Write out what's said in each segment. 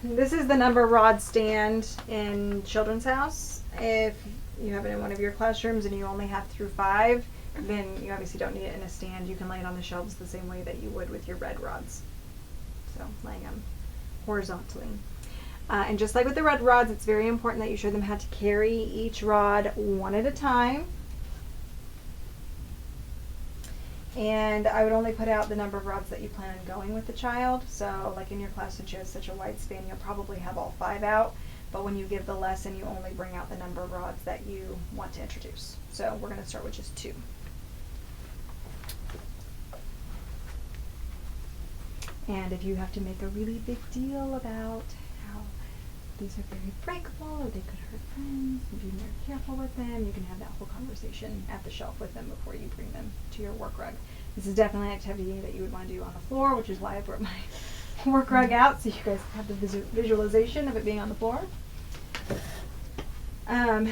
this is the number rod stand in Children's House. If you have it in one of your classrooms and you only have through 5, then you obviously don't need it in a stand. You can lay it on the shelves the same way that you would with your red rods. So laying them horizontally. And just like with the red rods, it's very important that you show them how to carry each rod one at a time. And I would only put out the number of rods that you plan on going with the child. So like in your class, since you have such a wide span, you'll probably have all 5 out. But when you give the lesson, you only bring out the number of rods that you want to introduce. So we're going to start with just 2. And if you have to make a really big deal about how these are very breakable or they could hurt friends, and be very careful with them, you can have that whole conversation at the shelf with them before you bring them to your work rug. This is definitely an activity that you would want to do on the floor, which is why I brought my work rug out so you guys have the visualization of it being on the floor. And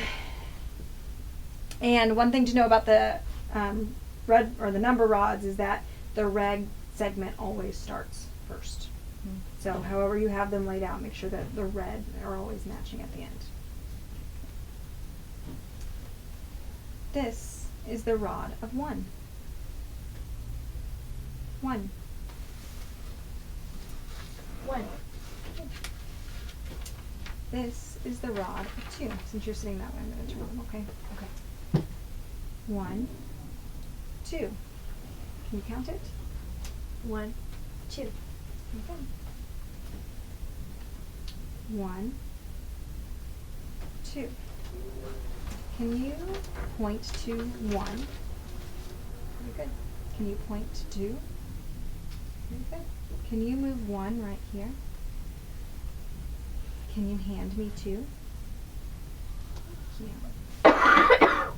one thing to know about the red or the number rods is that the red segment always starts first. So however you have them laid out, make sure that the red are always matching at the end. This is the rod of 1. 1. 1. This is the rod of 2. Since you're sitting that way, I'm going to turn them. Okay. 1, 2. Can you count it? 1, 2. Okay. 1, 2. Can you point to 1? Very good. Can you point to 2? Very good. Can you move 1 right here? Can you hand me 2? Yeah.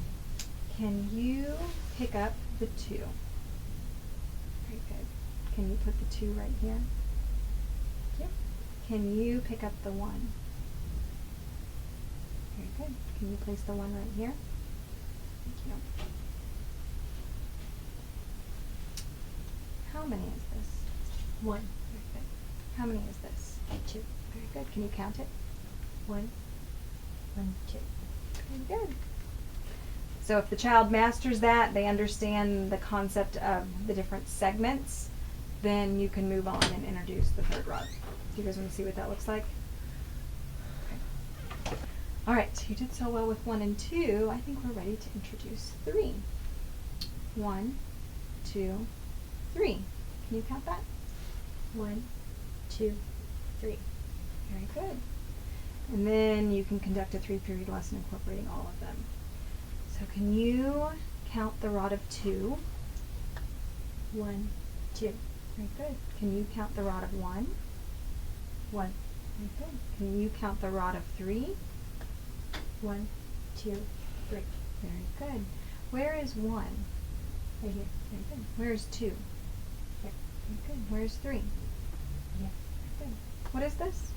Can you pick up the 2? Very good. Can you put the 2 right here? Yep. Can you pick up the 1? Very good. Can you place the 1 right here? Thank you. How many is this? 1, Very good. How many is this? 2. Very good. Can you count it? 1, 1, 2. Very good. So if the child masters that, they understand the concept of the different segments, then you can move on and introduce the 3rd rod. Do you guys want to see what that looks like? Okay. All right, you did so well with 1 and 2. I think we're ready to introduce 3. 1, 2, 3. Can you count that? 1, 2, 3. Very good. And then you can conduct a 3-period lesson incorporating all of them. So can you count the rod of 2? 1, 2. Very good. Can you count the rod of 1? 1, Very good. Can you count the rod of 3? 1, 2, 3. Very good. Where is 1? Right here. Very good. Where is 2? Here. Very good. Where is 3? Here. Very good. What is this?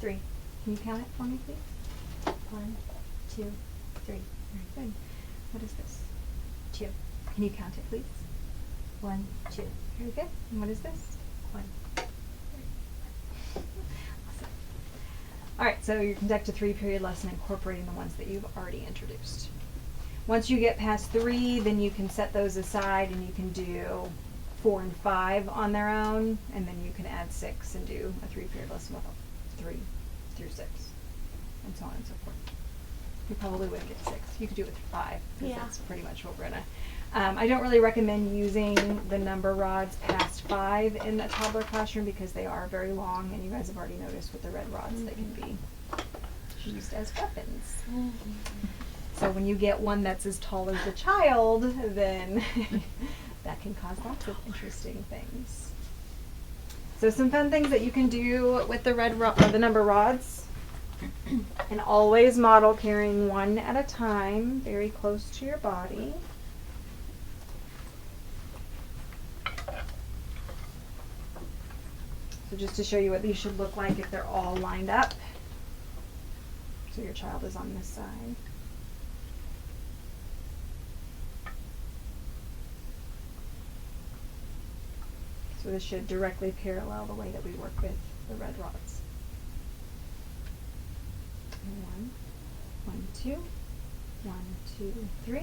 3. Can you count it for me, please? 1, 2, 3. Very good. What is this? 2. Can you count it, please? 1, 2. Very good. And what is this? 1. Awesome. All right, so you conduct a 3-period lesson incorporating the ones that you've already introduced. Once you get past 3, then you can set those aside and you can do 4 and 5 on their own, and then you can add 6 and do a 3-period lesson with 3 through 6, and so on and so forth. You probably wouldn't get to 6. You could do it with 5, because Yeah. that's pretty much what we're gonna. I don't really recommend using the number rods past 5 in a toddler classroom because they are very long, and you guys have already noticed with the red rods they can be used as weapons. So when you get one that's as tall as the child, then that can cause lots of interesting things. So some fun things that you can do with the the number rods, and always model carrying 1 at a time, very close to your body. So just to show you what these should look like if they're all lined up. So your child is on this side. So this should directly parallel the way that we work with the red rods. 2. 1, 2, 3.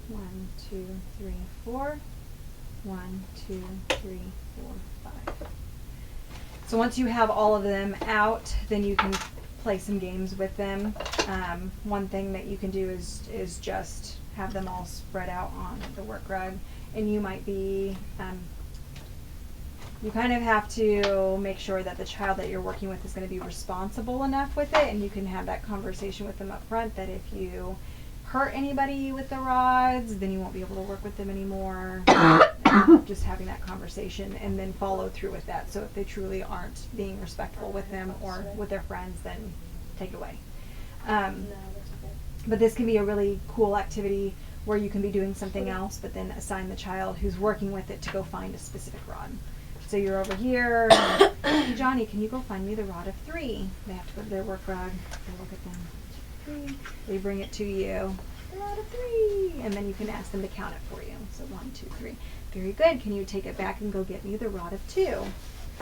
1, 2, 3, 4. 1, 2, 3, 4, 5. So once you have all of them out, then you can play some games with them. One thing that you can do is just have them all spread out on the work rug, and you might be you kind of have to make sure that the child that you're working with is going to be responsible enough with it, and you can have that conversation with them up front that if you hurt anybody with the rods, then you won't be able to work with them anymore. Just having that conversation and then follow through with that. So if they truly aren't being respectful with them or with their friends, then take it away. But this can be a really cool activity where you can be doing something else, but then assign the child who's working with it to go find a specific rod. So you're over here, hey, Johnny, can you go find me the rod of 3? They have to go to their work rug, they look at them, 3, they bring it to you, the rod of 3, and then you can ask them to count it for you. So 1, 2, 3. Very good, can you take it back and go get me the rod of 2?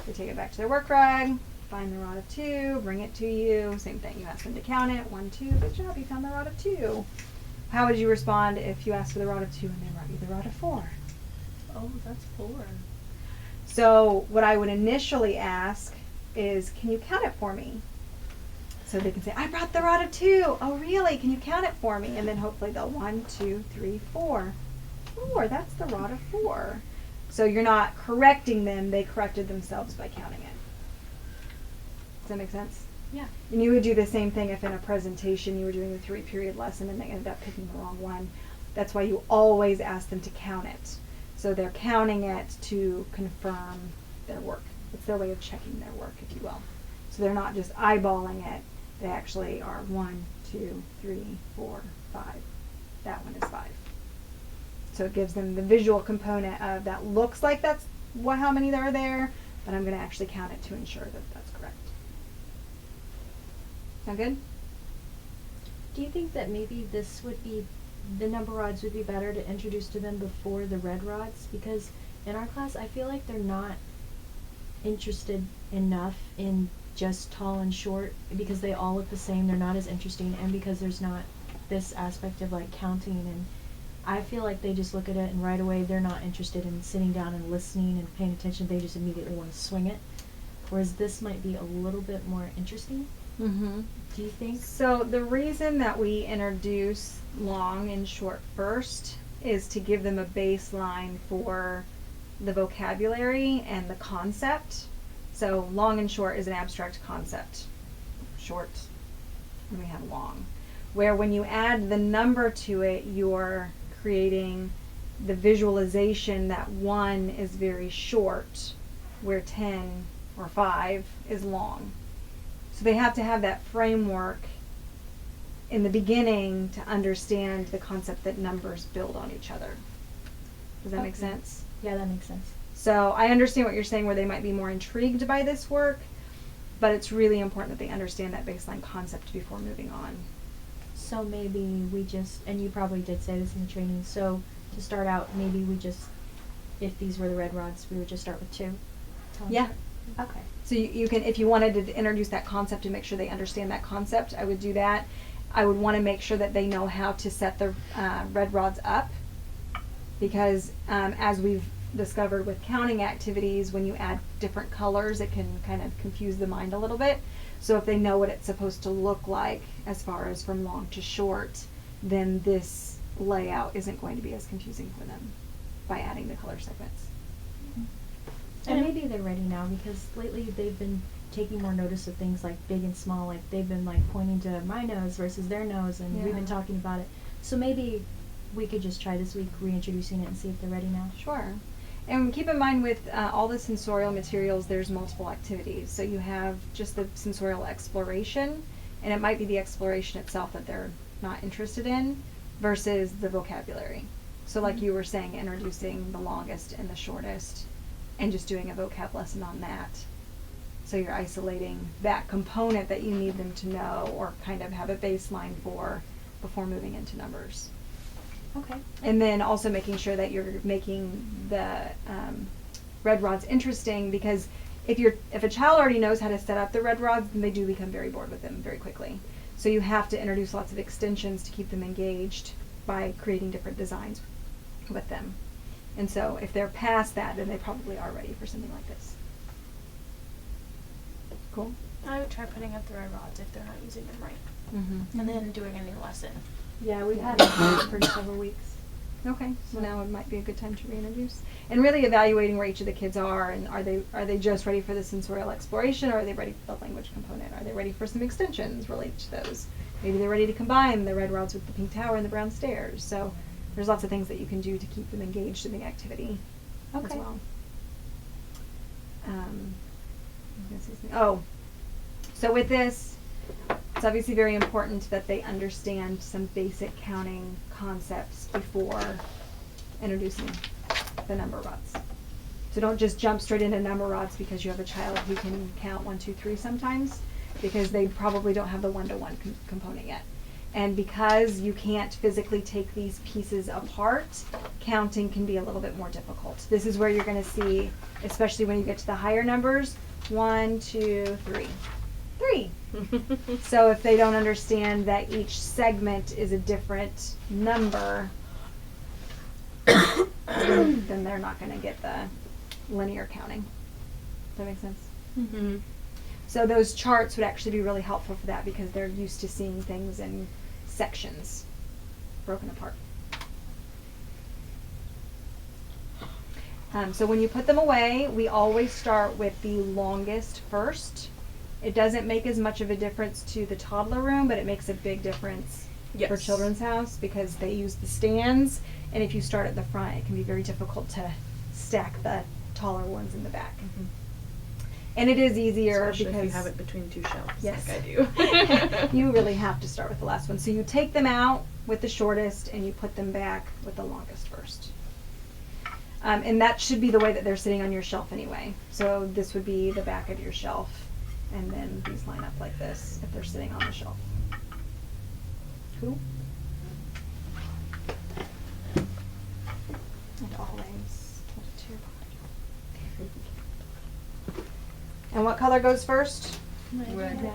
They take it back to their work rug, find the rod of 2, bring it to you, same thing, you ask them to count it, 1, 2, good job, you found the rod of 2. How would you respond if you asked for the rod of 2 and they brought you the rod of 4? Oh, that's 4. So what I would initially ask is, can you count it for me? So they can say, I brought the rod of 2. Oh, really? Can you count it for me? And then hopefully they'll 1, 2, 3, 4. 4, that's the rod of 4. So you're not correcting them, they corrected themselves by counting it. Does that make sense? Yeah. And you would do the same thing if in a presentation you were doing the 3-period lesson and they ended up picking the wrong one. That's why you always ask them to count it. So they're counting it to confirm their work. It's their way of checking their work, if you will. So they're not just eyeballing it. They actually are 1, 2, 3, 4, 5. That one is 5. So it gives them the visual component of that looks like that's how many there are there, but I'm going to actually count it to ensure that that's correct. Sound good? Do you think that maybe this would be, the number rods would be better to introduce to them before the red rods? Because in our class, I feel like they're not interested enough in just tall and short, because they all look the same, they're not as interesting, and because there's not this aspect of like counting, and I feel like they just look at it and right away they're not interested in sitting down and listening and paying attention, they just immediately want to swing it. Whereas this might be a little bit more interesting. Mm-hmm. Do you think? So the reason that we introduce long and short first is to give them a baseline for the vocabulary and the concept. So long and short is an abstract concept. Short, and we have long. Where when you add the number to it, you're creating the visualization that 1 is very short, where 10 or 5 is long. So they have to have that framework in the beginning to understand the concept that numbers build on each other. Does that make sense? Yeah, that makes sense. So I understand what you're saying, where they might be more intrigued by this work, but it's really important that they understand that baseline concept before moving on. So maybe we just, and you probably did say this in the training, so to start out, maybe we just, if these were the red rods, we would just start with 2? Yeah. Okay. So you can, if you wanted to introduce that concept and make sure they understand that concept, I would do that. I would want to make sure that they know how to set the red rods up, because as we've discovered with counting activities, when you add different colors, it can kind of confuse the mind a little bit. So if they know what it's supposed to look like as far as from long to short, then this layout isn't going to be as confusing for them by adding the color segments. And maybe they're ready now, because lately they've been taking more notice of things like big and small, like they've been like pointing to my nose versus their nose, and we've been talking about it. So maybe we could just try this week reintroducing it and see if they're ready now. Sure. And keep in mind with all the sensorial materials, there's multiple activities. So you have just the sensorial exploration, and it might be the exploration itself that they're not interested in versus the vocabulary. So like you were saying, introducing the longest and the shortest and just doing a vocab lesson on that. So you're isolating that component that you need them to know or kind of have a baseline for before moving into numbers. Okay. And then also making sure that you're making the red rods interesting, because if a child already knows how to set up the red rods, then they do become very bored with them very quickly. So you have to introduce lots of extensions to keep them engaged by creating different designs with them. And so if they're past that, then they probably are ready for something like this. Cool? I would try putting up the red rods if they're not using them right. Mm-hmm. And then doing a new lesson. Yeah, we've had it for several weeks. Okay, so now it might be a good time to reintroduce. And really evaluating where each of the kids are, and are they just ready for the sensorial exploration, or are they ready for the language component? Are they ready for some extensions related to those? Maybe they're ready to combine the red rods with the pink tower and the brown stairs. So there's lots of things that you can do to keep them engaged in the activity as Okay. well. Oh, so with this, it's obviously very important that they understand some basic counting concepts before introducing the number rods. So don't just jump straight into number rods because you have a child who can count 1, 2, 3 sometimes, because they probably don't have the one-to-one component yet. And because you can't physically take these pieces apart, counting can be a little bit more difficult. This is where you're going to see, especially when you get to the higher numbers, 1, 2, 3. 3. So if they don't understand that each segment is a different number, then they're not going to get the linear counting. Does that make sense? Mm-hmm. So those charts would actually be really helpful for that because they're used to seeing things in sections broken apart. So when you put them away, we always start with the longest first. It doesn't make as much of a difference to the toddler room, but it makes a big difference for Yes. Children's House because they use the stands, and if you start at the front, it can be very difficult to stack the taller ones in the back. Mm-hmm. And it is easier Especially because if you have it between two shelves, yes. like I do. You really have to start with the last one. So you take them out with the shortest and you put them back with the longest first. And that should be the way that they're sitting on your shelf anyway. So this would be the back of your shelf, and then these line up like this if they're sitting on the shelf. Cool? And always to your body. And what color goes first? Red.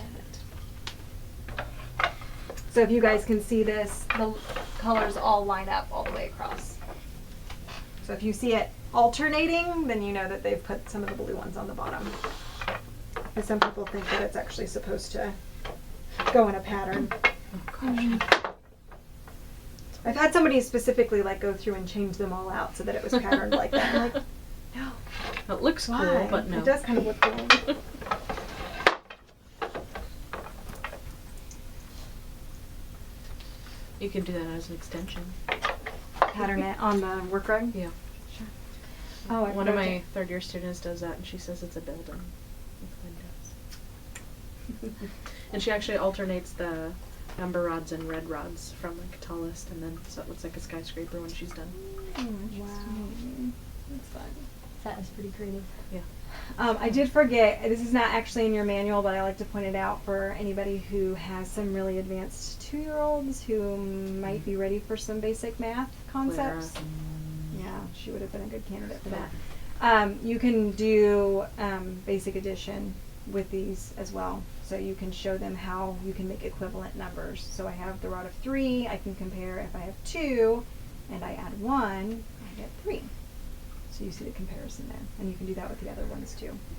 So if you guys can see this, the colors all line up all the way across. So if you see it alternating, then you know that they've put some of the blue ones on the bottom. And some people think that it's actually supposed to go in a pattern. Oh gosh. I've had somebody specifically like go through and change them all out so that it was patterned like that. I'm like, no. It looks Why? cool, but no. It does kind of look cool. You can do that as an extension. Pattern it on the work rug. Yeah. Sure. Oh, I One of forgot my to- third-year students does that, and she says it's a building with windows. And she actually alternates the number rods and red rods from like a tallest, and then so it looks like a skyscraper when she's done. Wow. That's fun. That is pretty creative. Yeah. I did forget, this is not actually in your manual, but I like to point it out for anybody who has some really advanced 2-year-olds who might be ready for some basic math concepts. Clara. Yeah, she would have been a good candidate for that. You can do basic addition with these as well. So you can show them how you can make equivalent numbers. So I have the rod of 3, I can compare if I have 2 and I add 1, I get 3. So you see the comparison there. And you can do that with the other ones too.